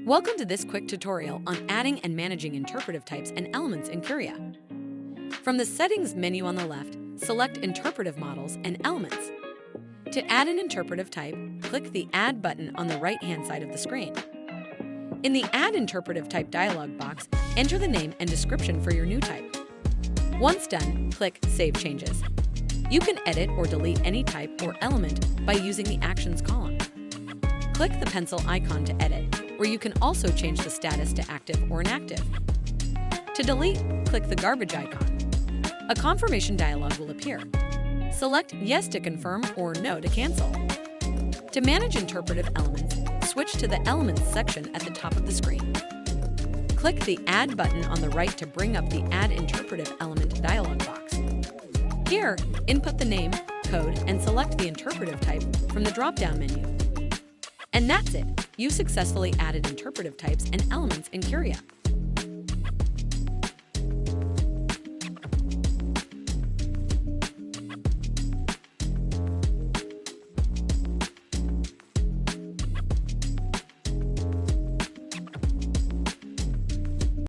Welcome to this quick tutorial on adding and managing interpretive types and elements in Curia. From the Settings menu on the left, select Interpretive Models and Elements. To add an interpretive type, click the Add button on the right-hand side of the screen. In the Add Interpretive Type dialog box, enter the name and description for your new type. Once done, click Save Changes. You can edit or delete any type or element by using the Actions column. Click the pencil icon to edit, where you can also change the status to active or inactive. To delete, click the garbage icon. A confirmation dialog will appear. Select Yes to confirm or No to cancel. To manage interpretive elements, switch to the Elements section at the top of the screen. Click the Add button on the right to bring up the Add Interpretive Element dialog box. Here, input the name, code, and select the interpretive type from the drop-down menu. And that's it! You successfully added interpretive types and elements in Curia.